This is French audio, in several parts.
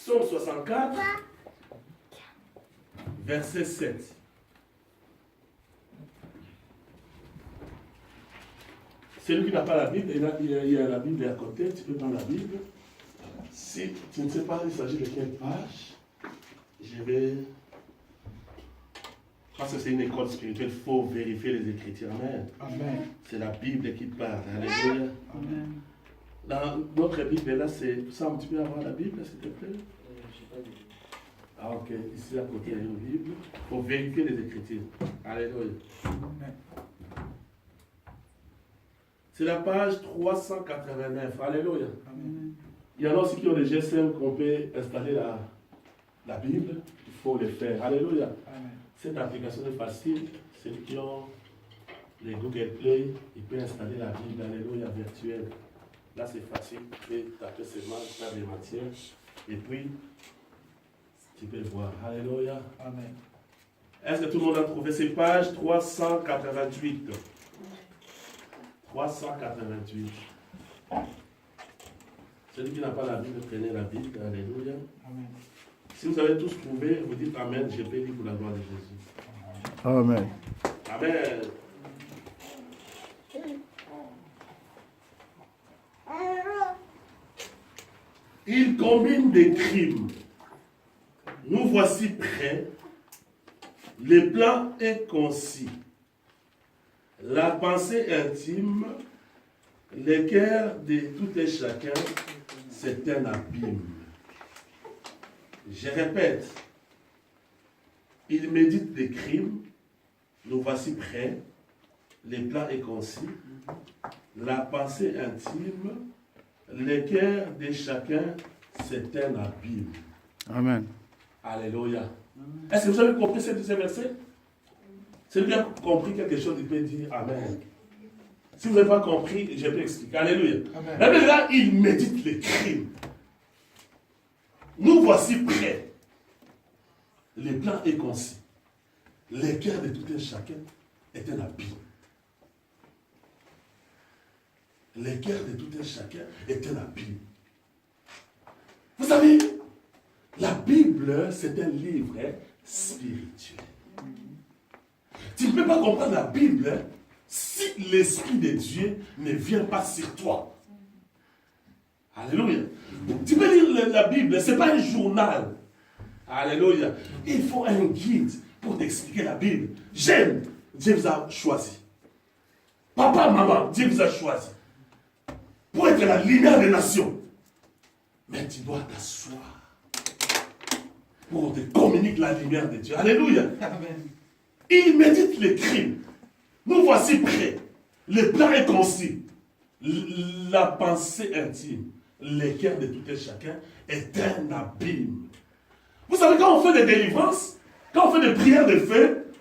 Psaume 64, verset 7. Celui qui n'a pas la Bible, il y a la Bible à côté, tu peux prendre la Bible. Si tu ne sais pas il s'agit de quelle page, je vais... Parce que c'est une école spirituelle, il faut vérifier les Écritures. Amen. Amen. C'est la Bible qui parle. Alléluia. Amen. Dans notre Bible, là, c'est... Sam, tu peux avoir la Bible, s'il te plaît? Je n'ai pas de Bible. Ah, ok. Ici, à côté, il y a une Bible. Il faut vérifier les Écritures. Alléluia. Amen. C'est la page 389. Alléluia. Amen. Il y en a aussi qui ont des GSM qu'on peut installer la Bible. Il faut les faire. Alléluia. Amen. Cette application est facile. Ceux qui ont les Google Play, ils peuvent installer la Bible. Alléluia virtuelle. Là, c'est facile. Tu peux taper seulement table des matières. Et puis, tu peux voir. Alléluia. Amen. Est-ce que tout le monde a trouvé ces pages 388? 388. Celui qui n'a pas la Bible, prenez la Bible. Alléluia. Amen. Si vous avez tous trouvé, vous dites Amen, je bénis pour la gloire de Jésus. Amen. Amen. Il combine des crimes. Nous voici prêts. Le plan est concis. La pensée intime, le cœur de tout et chacun, c'est un abîme. Je répète, il médite des crimes, nous voici prêts, le plan est concis, la pensée intime, le cœur de chacun, c'est un abîme. Amen. Alléluia. Est-ce que vous avez compris ces versets? Celui qui a compris quelque chose, il peut dire Amen. Si vous n'avez pas compris, je peux expliquer. Alléluia. Amen. Mais là, il médite les crimes. Nous voici prêts. Le plan est concis. Le cœur de tout un chacun est un abîme. Le cœur de tout un chacun est un abîme. Vous savez, la Bible, c'est un livre spirituel. Tu ne peux pas comprendre la Bible si l'Esprit de Dieu ne vient pas sur toi. Alléluia. Tu peux lire la Bible, ce n'est pas un journal. Alléluia. Il faut un guide pour t'expliquer la Bible. J'aime, Dieu vous a choisi. Papa, maman, Dieu vous a choisi. Pour être la lumière des nations. Mais tu dois t'asseoir. Pour te communiquer la lumière de Dieu. Alléluia. Amen. Il médite les crimes. Nous voici prêts. Le plan est concis. La pensée intime, le cœur de tout et chacun est un abîme. Vous savez, quand on fait des délivrances, quand on fait des prières de feu,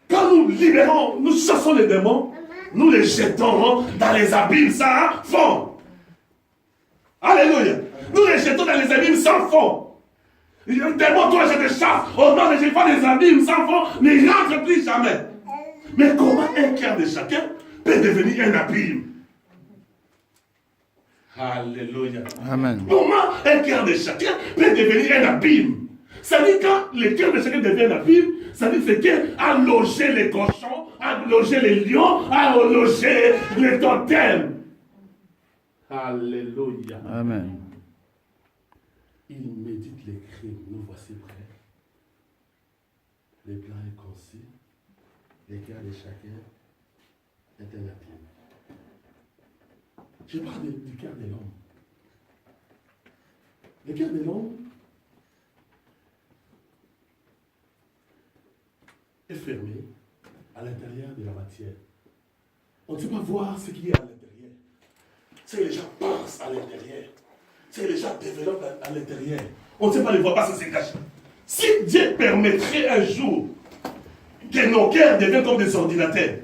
quand nous libérons, nous chassons les démons, nous les jetons dans les abîmes sans fond. Alléluia. Nous les jetons dans les abîmes sans fond. Démon, toi, je te chasse. Au nom de Jésus, des abîmes sans fond, ne rentre plus jamais. Mais comment un cœur de chacun peut devenir un abîme? Alléluia. Amen. Comment un cœur de chacun peut devenir un abîme? Ça dit quand le cœur de chacun devient un abîme, ça dit c'est qu'il a logé les cochons, a logé les lions, a logé les totems. Alléluia. Amen. Il médite les crimes, nous voici prêts. Le plan est concis, le cœur de chacun est un abîme. Je parle du cœur de l'homme. Le cœur de l'homme est fermé à l'intérieur de la matière. On ne sait pas voir ce qui est à l'intérieur. C'est que les gens pensent à l'intérieur. C'est que les gens développent à l'intérieur. On ne sait pas les voir parce que c'est caché. Si Dieu permettrait un jour que nos cœurs deviennent comme des ordinateurs,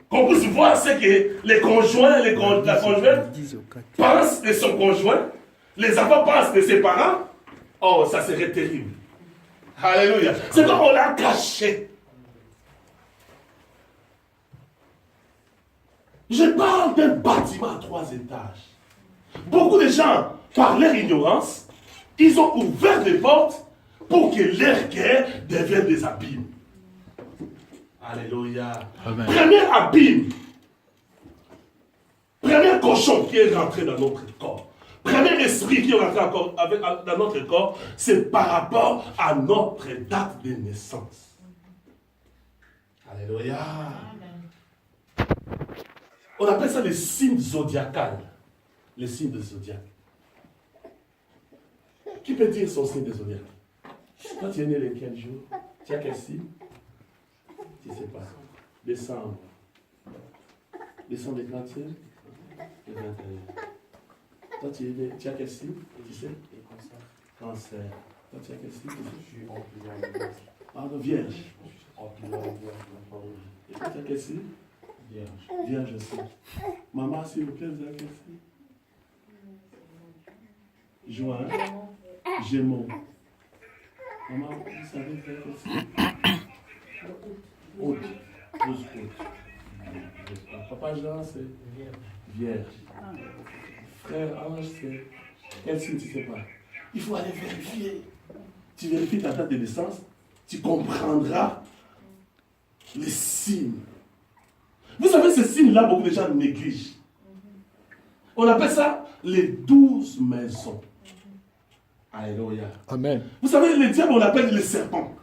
qu'on puisse voir ce que les conjoints, la conjointe pensent de son conjoint, les enfants pensent de ses parents, oh, ça serait terrible. Alléluia. C'est comme on l'a caché. Je parle d'un bâtiment à 3 étages. Beaucoup de gens, par leur ignorance, ils ont ouvert des portes pour que leur guerre devienne des abîmes. Alléluia. Amen. Premier abîme, premier cochon qui est rentré dans notre corps, premier esprit qui est rentré dans notre corps, c'est par rapport à notre date de naissance. Alléluia. On appelle ça les signes zodiacales. Les signes de zodiaque. Qui peut dire son signe de zodiaque? Toi, tu es né le quel jour? Tu as quel signe? Tu ne sais pas. Décembre. Décembre le 31? Le 21. Toi, tu as quel signe? Tu sais? Cancer. Toi, tu as quel signe? Je suis en pardon, vierge. Et toi, tu as quel signe? Vierge. Vierge aussi. Maman, s'il vous plaît, vous avez quel signe? Juin. Gémeaux. Maman, vous savez vous avez quel signe? Août. 12 août. Papa Jean, c'est vierge. Frère Ange, c'est quel signe tu ne sais pas? Il faut aller vérifier. Tu vérifies ta date de naissance, tu comprendras les signes. Vous savez, ces signes-là, beaucoup de gens négligent. On appelle ça les 12 maisons. Alléluia. Amen. Vous savez, le diable, on l'appelle le serpent.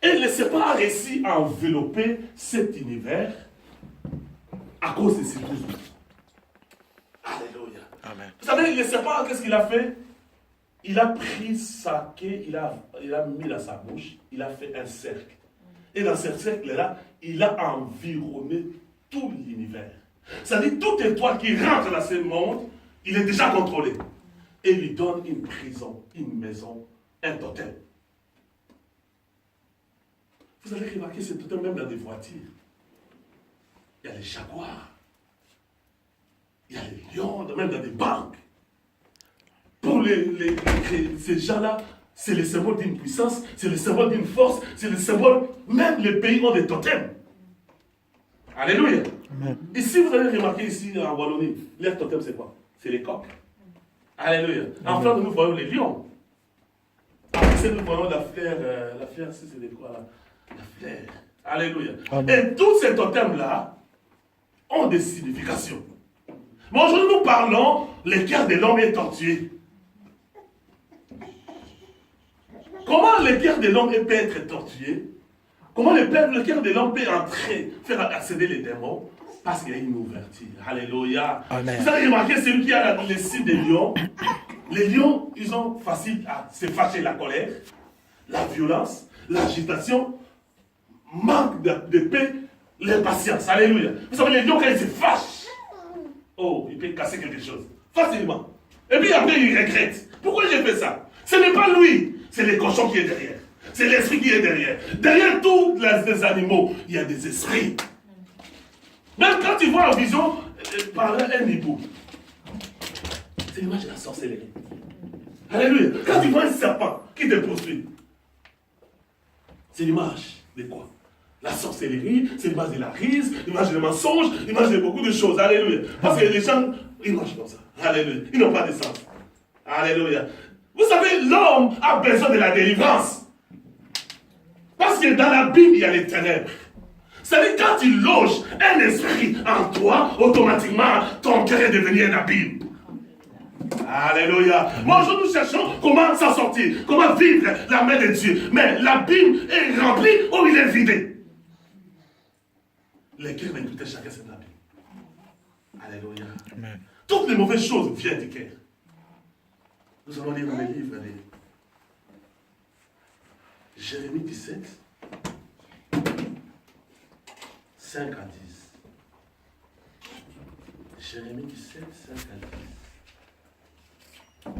Et le serpent a réussi à envelopper cet univers à cause de ces 12 maisons. Alléluia. Amen. Vous savez, le serpent, qu'est-ce qu'il a fait? Il a pris sa queue, il a mis dans sa bouche, il a fait un cercle. Et dans ce cercle-là, il a environné tout l'univers. C'est-à-dire, toute étoile qui rentre dans ce monde, il est déjà contrôlé. Et il lui donne une prison, une maison, un totem. Vous avez remarqué ce totem même dans des voitures. Il y a les jaguars. Il y a les lions, même dans des banques. Pour ces gens-là, c'est le symbole d'une puissance, c'est le symbole d'une force, c'est le symbole, même les pays ont des totems. Alléluia. Amen. Ici, vous avez remarqué ici en Wallonie, leur totem c'est quoi? C'est les coqs. Alléluia. En Flandre, nous voyons les lions. En Bruxelles, nous voyons la fleur, c'est quoi là? La fleur. Alléluia. Amen. Et tous ces totems-là ont des significations. Mais aujourd'hui, nous parlons, le cœur de l'homme est tortué. Comment le cœur de l'homme peut être tortué? Comment le cœur de l'homme peut faire accéder les démons? Parce qu'il y a une ouverture. Alléluia. Amen. Vous avez remarqué, celui qui a les signes des lions, les lions, ils ont facile à se fâcher, la colère, la violence, l'agitation, manque de paix, l'impatience. Alléluia. Vous savez, les lions, quand ils se fâchent, oh, ils peuvent casser quelque chose. Facilement. Et puis après, ils regrettent. Pourquoi j'ai fait ça? Ce n'est pas lui, c'est le cochon qui est derrière. C'est l'esprit qui est derrière. Derrière tous les animaux, il y a des esprits. Même quand tu vois en vision, par un hibou, c'est l'image de la sorcellerie. Alléluia. Quand tu vois un serpent qui te poursuit, c'est l'image de quoi? La sorcellerie, c'est l'image de la crise, l'image du mensonge, l'image de beaucoup de choses. Alléluia. Parce que les gens, ils marchent comme ça. Alléluia. Ils n'ont pas de sens. Alléluia. Vous savez, l'homme a besoin de la délivrance. Parce que dans la Bible, il y a les ténèbres. C'est-à-dire, quand tu loges un esprit en toi, automatiquement, ton cœur est devenu un abîme. Alléluia. Moi, aujourd'hui, nous cherchons comment s'en sortir, comment vivre la main de Dieu. Mais l'abîme est rempli ou il est vidé. Les cœurs de tout et chacun, c'est l'abîme. Alléluia. Amen. Toutes les mauvaises choses viennent du cœur. Nous allons lire dans les livres de Jérémie 17, 5 à 10. Jérémie 17, 5 à 10.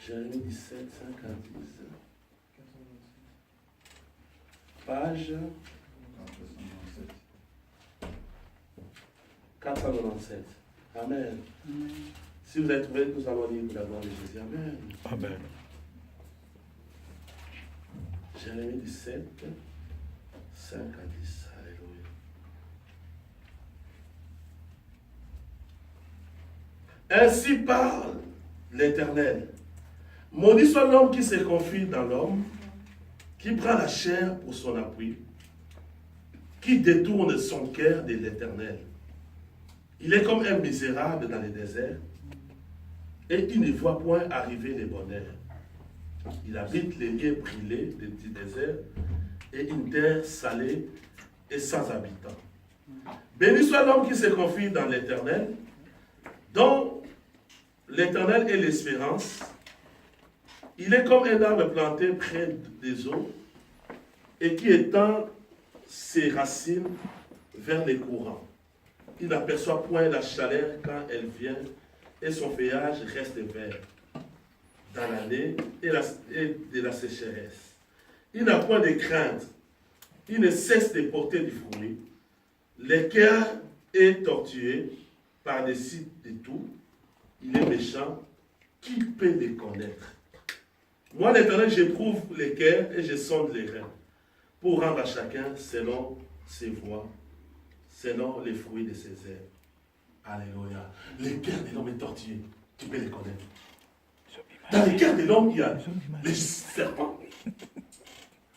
Jérémie 17, 5 à 10. Page 497. Amen. Si vous avez trouvé, nous allons lire pour la gloire de Jésus. Amen. Amen. Jérémie 17, 5 à 10. Alléluia. Ainsi parle l'Éternel. Maudit soit l'homme qui se confie dans l'homme, qui prend la chair pour son appui, qui détourne son cœur de l'Éternel. Il est comme un misérable dans les déserts, et il ne voit point arriver les bonheurs. Il habite les lieux brûlés du désert, et une terre salée et sans habitants. Béni soit l'homme qui se confie dans l'Éternel, dont l'Éternel est l'espérance. Il est comme un arbre planté près des eaux et qui étend ses racines vers les courants. Il n'aperçoit point la chaleur quand elle vient et son feuillage reste vert dans l'année et de la sécheresse. Il n'a point de crainte. Il ne cesse de porter du fruit. Le cœur est tortué par-dessus de tout. Il est méchant. Qui peut le connaître? Moi, l'Éternel, j'éprouve les cœurs et je sonde les reins pour rendre à chacun selon ses voies, selon les fruits de ses œuvres. Alléluia. Le cœur de l'homme est tortué. Tu peux les connaître. Dans le cœur de l'homme, il y a les serpents.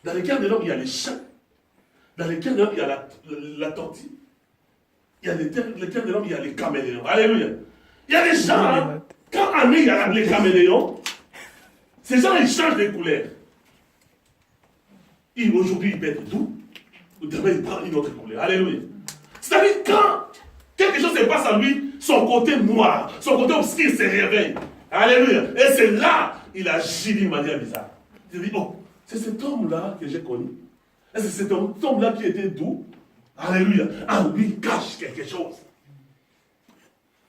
Dans le cœur de l'homme, il y a les chiens. Dans le cœur de l'homme, il y a la tortue. Il y a le cœur de l'homme, il y a les caméléons. Alléluia. Il y a des gens, hein, quand en il y a les caméléons, ces gens, ils changent de couleur. Aujourd'hui, il peut être doux. Demain, il prend une autre couleur. Alléluia. C'est-à-dire, quand quelque chose se passe à lui, son côté noir, son côté obscur se réveille. Alléluia. Et c'est là, il agit d'une manière bizarre. Il dit, oh, c'est cet homme-là que j'ai connu. Et c'est cet homme-là qui était doux. Alléluia. En lui, il cache quelque chose.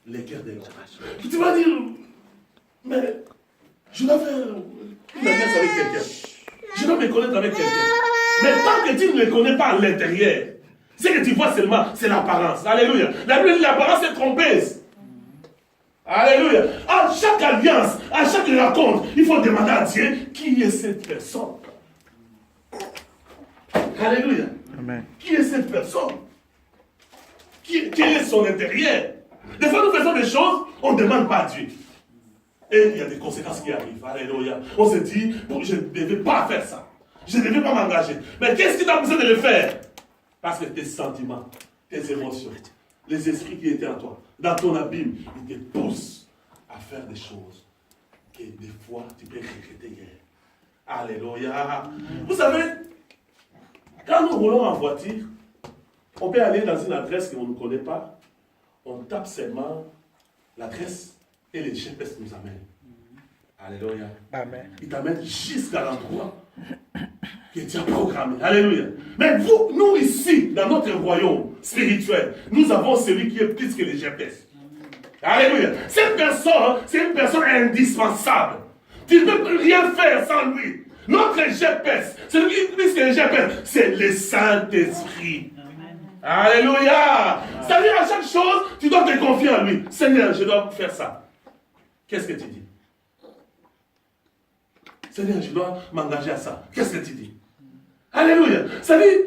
Les cœurs des gens. Tu vas dire, mais je dois faire une alliance avec quelqu'un. Je dois me connaître avec quelqu'un. Mais tant que tu ne le connais pas à l'intérieur, ce que tu vois seulement, c'est l'apparence. Alléluia. L'apparence est trompeuse. Alléluia. À chaque alliance, à chaque rencontre, il faut demander à Dieu qui est cette personne. Alléluia. Amen. Qui est cette personne? Quel est son intérieur? Des fois, nous faisons des choses, on ne demande pas à Dieu. Et il y a des conséquences qui arrivent. Alléluia. On se dit, bon, je ne devais pas faire ça. Je ne devais pas m'engager. Mais qu'est-ce qui t'a poussé de le faire? Parce que tes sentiments, tes émotions, les esprits qui étaient en toi, dans ton abîme, ils te poussent à faire des choses que des fois tu peux regretter hier. Alléluia. Vous savez, quand nous roulons en voiture, on peut aller dans une adresse qu'on ne connaît pas. On tape seulement l'adresse et les GPS nous amènent. Alléluia. Amen. Il t'amène jusqu'à l'endroit que tu as programmé. Alléluia. Mais vous, nous ici, dans notre royaume spirituel, nous avons celui qui est plus que les GPS. Alléluia. Cette personne, c'est une personne indispensable. Tu ne peux rien faire sans lui. Notre GPS, celui qui est plus que les GPS, c'est le Saint-Esprit. Alléluia. C'est-à-dire à chaque chose, tu dois te confier en lui. Seigneur, je dois faire ça. Qu'est-ce que tu dis? Seigneur, je dois m'engager à ça. Qu'est-ce que tu dis? Alléluia. C'est-à-dire,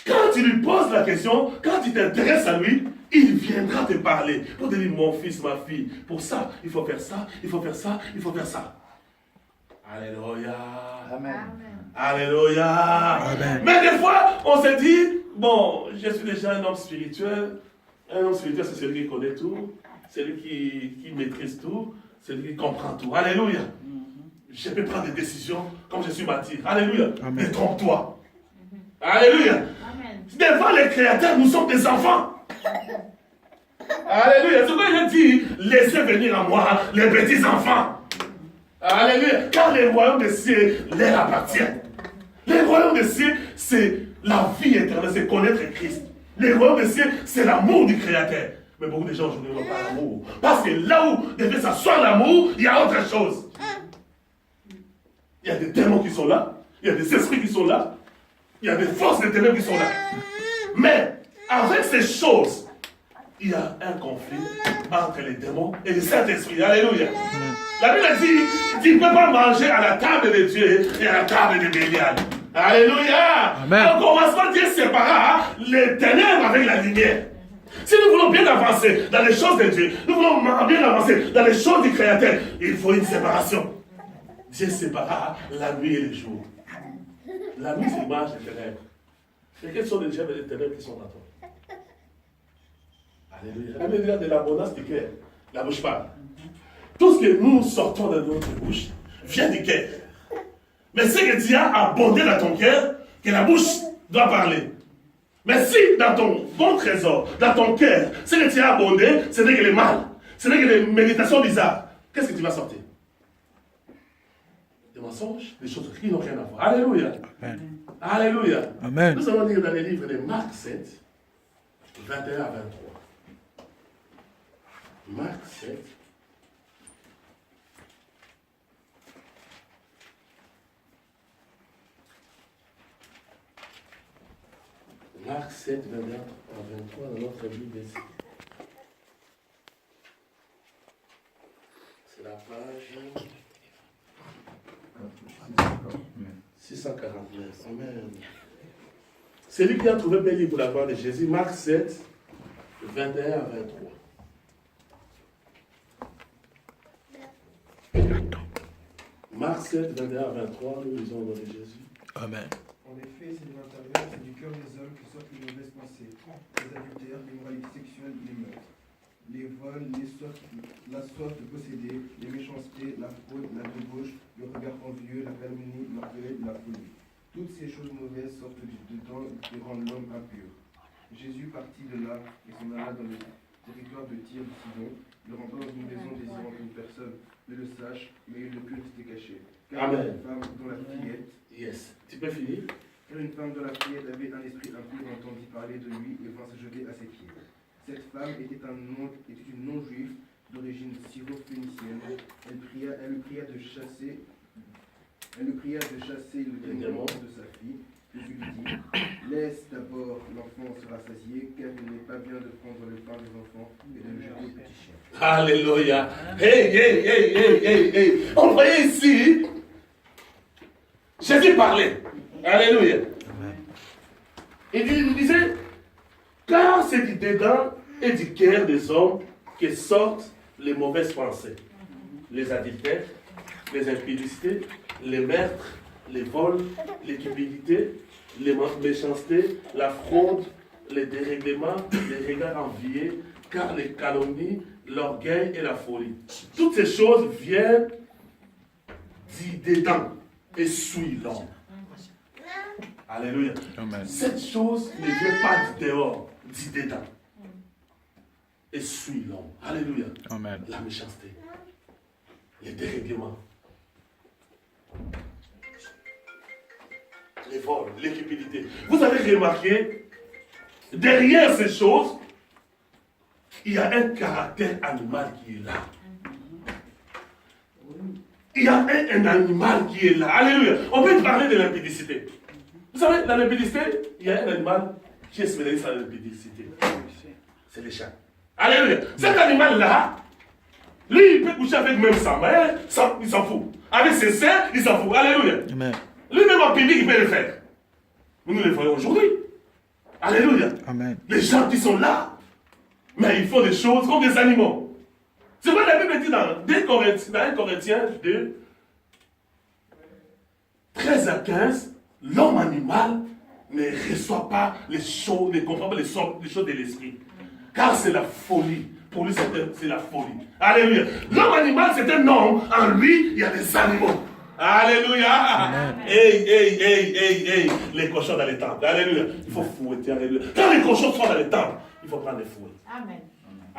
quand tu lui poses la question, quand tu t'intéresses à lui, il viendra te parler. Pour te dire, mon fils, ma fille, pour ça, il faut faire ça, il faut faire ça, il faut faire ça. Alléluia. Amen. Alléluia. Amen. Mais des fois, on se dit, bon, je suis déjà un homme spirituel. Un homme spirituel, c'est celui qui connaît tout, celui qui maîtrise tout, celui qui comprend tout. Alléluia. Je peux prendre des décisions comme je suis martyr. Alléluia. Mais trompe-toi. Alléluia. Amen. Devant les créateurs, nous sommes des enfants. Alléluia. C'est pourquoi il dit, laissez venir à moi les petits enfants. Alléluia. Car les royaumes des cieux leur appartiennent. Les royaumes des cieux, c'est la vie éternelle, c'est connaître Christ. Les royaumes des cieux, c'est l'amour du Créateur. Mais beaucoup de gens aujourd'hui n'ont pas l'amour. Parce que là où devait s'asseoir l'amour, il y a autre chose. Il y a des démons qui sont là. Il y a des esprits qui sont là. Il y a des forces de ténèbres qui sont là. Mais avec ces choses, il y a un conflit entre les démons et le Saint-Esprit. Alléluia. La Bible dit, tu ne peux pas manger à la table de Dieu et à la table de Bélial. Alléluia. Amen. Au commencement, Dieu sépara les ténèbres avec la lumière. Si nous voulons bien avancer dans les choses de Dieu, nous voulons bien avancer dans les choses du Créateur, il faut une séparation. Dieu sépara la nuit et le jour. La nuit, c'est l'image des ténèbres. Et quels sont les gemmes et les ténèbres qui sont dans toi? Alléluia. La Bible dit de l'abondance du cœur. La bouche parle. Tout ce que nous sortons de notre bouche vient du cœur. Mais ce que Dieu a abondé dans ton cœur, que la bouche doit parler. Mais si dans ton bon trésor, dans ton cœur, ce que tu as abondé, ce n'est que le mal, ce n'est que les méditations bizarres, qu'est-ce que tu vas sortir? Des mensonges, des choses qui n'ont rien à voir. Alléluia. Amen. Alléluia. Amen. Nous allons lire dans les livres de Marc 7, 21 à 23. Marc 7. Marc 7, 21 à 23 dans notre Bible ici. C'est la page 649. Amen. C'est lui qui a trouvé béni pour la gloire de Jésus. Marc 7, 21 à 23. Marc 7, 21 à 23, nous lisons au nom de Jésus. Amen. En effet, c'est de l'intérieur, c'est du cœur des hommes que sortent les mauvaises pensées, les adultères, l'immoralité sexuelle, les meurtres, les vols, la soif de posséder, les méchancetés, la fraude, la débauche, le regard envieux, la calomnie, l'orgueil, la folie. Toutes ces choses mauvaises sortent du dedans et rendent l'homme impur. Jésus partit de là et s'en alla dans le territoire de Tyr de Sidon. Il rentra dans une maison désirant qu'une personne ne le sache, mais le culte était caché. Car Amen. une femme dont la fillette Yes. Tu peux finir? Une femme dont la fillette avait un esprit impur entendit parler de lui et vint se jeter à ses pieds. Cette femme était une non-juive d'origine syro-phénicienne. Elle le pria de chasser le démon de sa fille. Jésus lui dit, laisse d'abord l'enfant se rassasier, car il n'est pas bien de prendre le pain des enfants et de le jeter aux petits chiens. Alléluia. Hey. On voyait ici, Jésus parlait. Alléluia. Il disait, car c'est du dedans et du cœur des hommes que sortent les mauvaises pensées, les adultères, les impudicités, les meurtres, les vols, les cupidités, les méchancetés, la fraude, les dérèglements, les regards enviés, car les calomnies, l'orgueil et la folie. Toutes ces choses viennent du dedans et suivent l'homme. Alléluia. Amen. Cette chose ne vient pas du dehors, du dedans. Et suit l'homme. Alléluia. Amen. La méchanceté. Les dérèglements. Les vols, les cupidités. Vous avez remarqué, derrière ces choses, il y a un caractère animal qui est là. Il y a un animal qui est là. Alléluia. On peut parler de l'impudicité. Vous savez, dans l'impudicité, il y a un animal qui est spécialiste dans l'impudicité. C'est le chat. Alléluia. Cet animal-là, lui, il peut coucher avec même sa mère, il s'en fout. Avec ses sœurs, il s'en fout. Alléluia. Amen. Lui-même en public, il peut le faire. Nous le voyons aujourd'hui. Alléluia. Amen. Les gens qui sont là, mais ils font des choses comme des animaux. C'est vrai, la Bible dit dans 1 Corinthiens 2, 13 à 15, l'homme animal ne reçoit pas les choses, ne comprend pas les choses de l'esprit. Car c'est la folie. Pour lui, c'est la folie. Alléluia. L'homme animal, c'est un homme. En lui, il y a des animaux. Alléluia. Hey. Les cochons dans les temples. Alléluia. Il faut fouetter. Alléluia. Quand les cochons sont dans les temples, il faut prendre les fouets. Amen.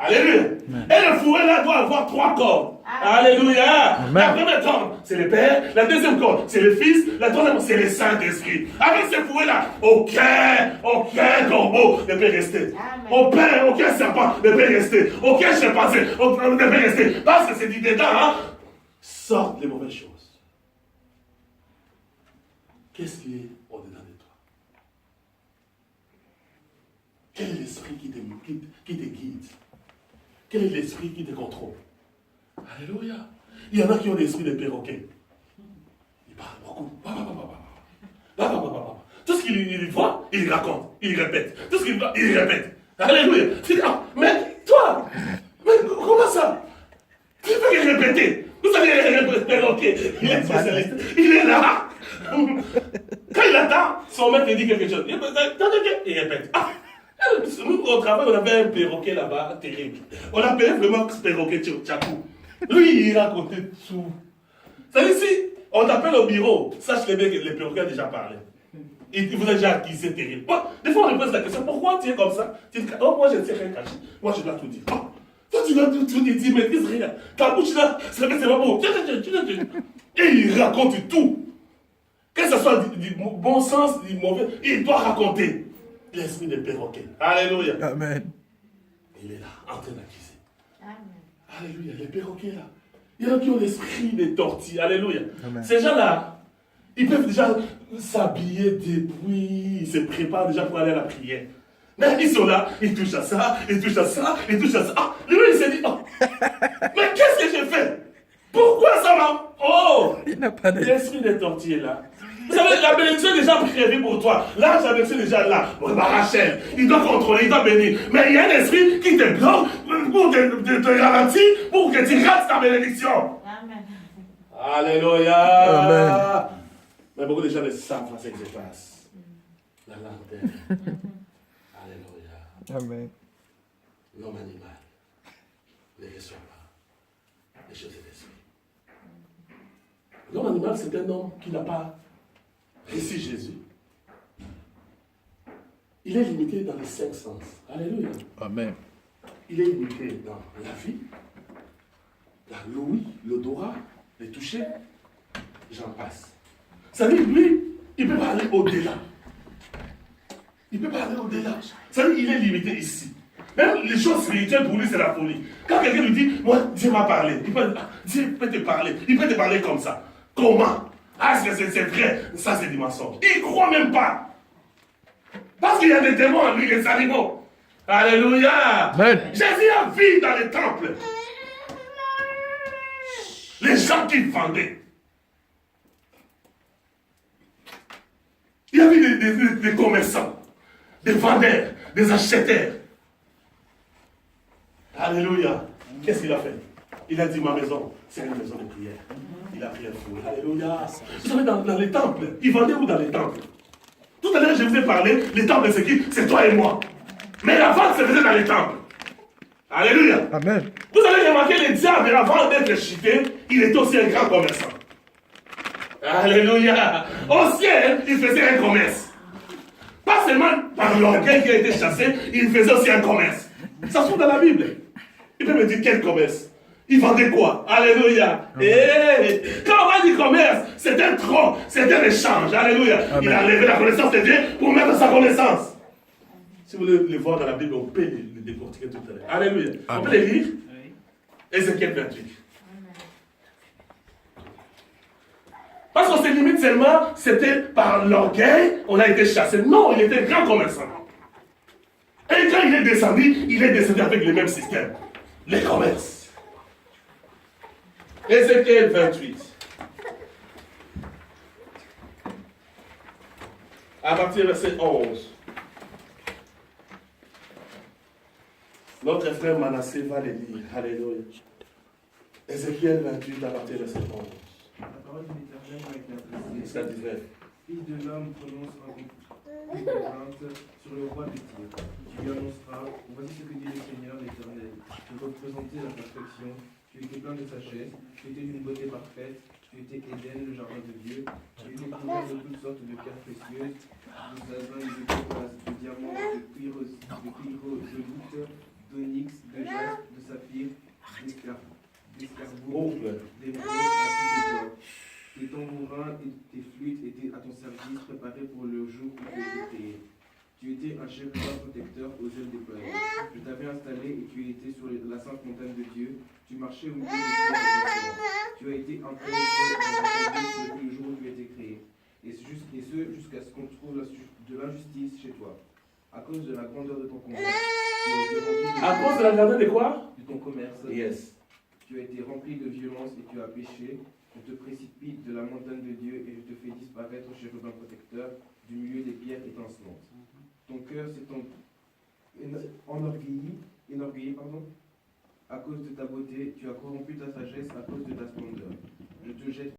Alléluia. Et le fouet là doit avoir 3 cordes. Alléluia. Amen. La première corde, c'est le Père. La deuxième corde, c'est le Fils. La troisième, c'est le Saint-Esprit. Avec ce fouet là, aucun corbeau ne peut rester. Aucun serpent ne peut rester. Aucun chimpanzé ne peut rester. Parce que c'est du dedans, hein. Sortent les mauvaises choses. Qu'est-ce qui est au-dedans de toi? Quel est l'esprit qui te guide? Quel est l'esprit qui te contrôle? Alléluia. Il y en a qui ont l'esprit des perroquets. Ils parlent beaucoup. Tout ce qu'il voit, il raconte, il répète. Tout ce qu'il voit, il répète. Alléluia. Tu dis, ah, mais toi, mais comment ça? Tu peux rien répéter. Vous savez, le perroquet, il est spécialiste. Il est là. Quand il attend, son maître lui dit quelque chose. Il répète. Ah, nous, au travail, on avait un perroquet là-bas, terrible. On l'appelait vraiment perroquet Tchakou. Lui, il racontait tout. Ça veut dire, si on t'appelle au bureau, sache bien que les perroquets ont déjà parlé. Il vous a déjà acquis, c'est terrible. Bon, des fois, on lui pose la question, pourquoi tu es comme ça? Tu dis, oh, moi, je ne sais rien cacher. Moi, je dois tout dire. Oh, toi, tu dois tout dire, tu maîtrises rien. Ta bouche là, c'est pas beau. Et il raconte tout. Que ce soit du bon sens, du mauvais, il doit raconter l'esprit des perroquets. Alléluia. Amen. Il est là, en train d'accuser. Alléluia, les perroquets là. Il y en a qui ont l'esprit des tortilles. Alléluia. Amen. Ces gens-là, ils peuvent déjà s'habiller depuis, ils se préparent déjà pour aller à la prière. Mais ils sont là, ils touchent à ça, ils touchent à ça, ils touchent à ça. Ah, lui, il s'est dit, oh, mais qu'est-ce que j'ai fait? Pourquoi ça m'a... Oh, Il n'a pas de... l'esprit des tortilles est là. Vous savez, la bénédiction est déjà prévue pour toi. Là, la bénédiction est déjà là. Rachel, il doit contrôler, il doit bénir. Mais il y a un esprit qui te bloque pour te ralentir, pour que tu rates ta bénédiction. Amen. Alléluia. Amen. Mais beaucoup de gens ne savent pas ce qui se passe. La lanterne. Alléluia. Amen. L'homme animal ne reçoit pas les choses de l'esprit. L'homme animal, c'est un homme qui n'a pas reçu Jésus. Il est limité dans les 5 sens. Alléluia. Amen. Il est limité dans la vie, l'ouïe, l'odorat, les toucher, j'en passe. Ça veut dire, lui, il ne peut pas aller au-delà. Il ne peut pas aller au-delà. Ça veut dire, il est limité ici. Même les choses spirituelles pour lui, c'est la folie. Quand quelqu'un lui dit, moi, Dieu m'a parlé, Dieu peut te parler, il peut te parler comme ça. Comment? Ah, c'est vrai, ça c'est du mensonge. Il ne croit même pas. Parce qu'il y a des démons en lui, les animaux. Alléluia. Amen. Jésus a vu dans les temples les gens qui vendaient. Il y avait des commerçants, des vendeurs, des acheteurs. Alléluia. Qu'est-ce qu'il a fait? Il a dit, ma maison, c'est une maison de prière. Il a pris un fou. Alléluia. Vous savez, dans les temples, ils vendaient où dans les temples? Tout à l'heure, je vous ai parlé, les temples, c'est qui? C'est toi et moi. Mais la vente se faisait dans les temples. Alléluia. Amen. Vous avez remarqué, le diable, avant d'être chuté, il était aussi un grand commerçant. Alléluia. Au ciel, il faisait un commerce. Pas seulement par l'orgueil qui a été chassé, il faisait aussi un commerce. Ça se trouve dans la Bible. Il peut me dire quel commerce? Il vendait quoi? Alléluia. Et quand on va dire commerce, c'est un tronc, c'est un échange. Alléluia. Amen. Il a enlevé la connaissance de Dieu pour mettre sa connaissance. Si vous voulez le voir dans la Bible, on peut le décortiquer tout à l'heure. Alléluia. Amen. On peut les lire. Oui. Ézéchiel 28. Parce qu'on se limite seulement, c'était par l'orgueil, on a été chassé. Non, il était grand commerçant. Et quand il est descendu avec le même système. Les commerces. Ézéchiel 28. À partir du verset 11. Notre frère Manassé va les lire. Alléluia. Ézéchiel 28 à partir du verset 11. La parole de l'Éternel m'a été adressée. Jusqu'à 19. Fils de l'homme, prononce une plainte sur le roi de Tyr. Tu lui annonceras, voici ce que dit le Seigneur l'Éternel. Tu représentais la perfection, tu étais plein de sagesse, tu étais d'une beauté parfaite, tu étais Éden, le jardin de Dieu, tu étais couvert de toutes sortes de pierres précieuses, de savin, de topaz, de diamants, de pyrrhus, de lutte, d'onyx, de jaspe, de saphir, d'escarboucle, d'émeraude, ainsi que d'or. Tes tambourins et tes flûtes étaient à ton service, préparés pour le jour où tu étais créé. Tu étais un chérubin protecteur aux ailes déployées. Je t'avais installé et tu étais sur la sainte montagne de Dieu. Tu marchais au milieu des fleurs de ton. Tu as été un peu depuis le jour où tu étais créé. Et ce jusqu'à ce qu'on trouve de l'injustice chez toi. À cause de la grandeur de ton commerce. À cause de la grandeur de quoi? De ton commerce. Yes. Tu as été rempli de violence et tu as péché. Je te précipite de la montagne de Dieu et je te fais disparaître, chérubin protecteur, du milieu des pierres étincelantes. Ton cœur s'est enorgueilli, à cause de ta beauté. Tu as corrompu ta sagesse à cause de ta splendeur. Je te jette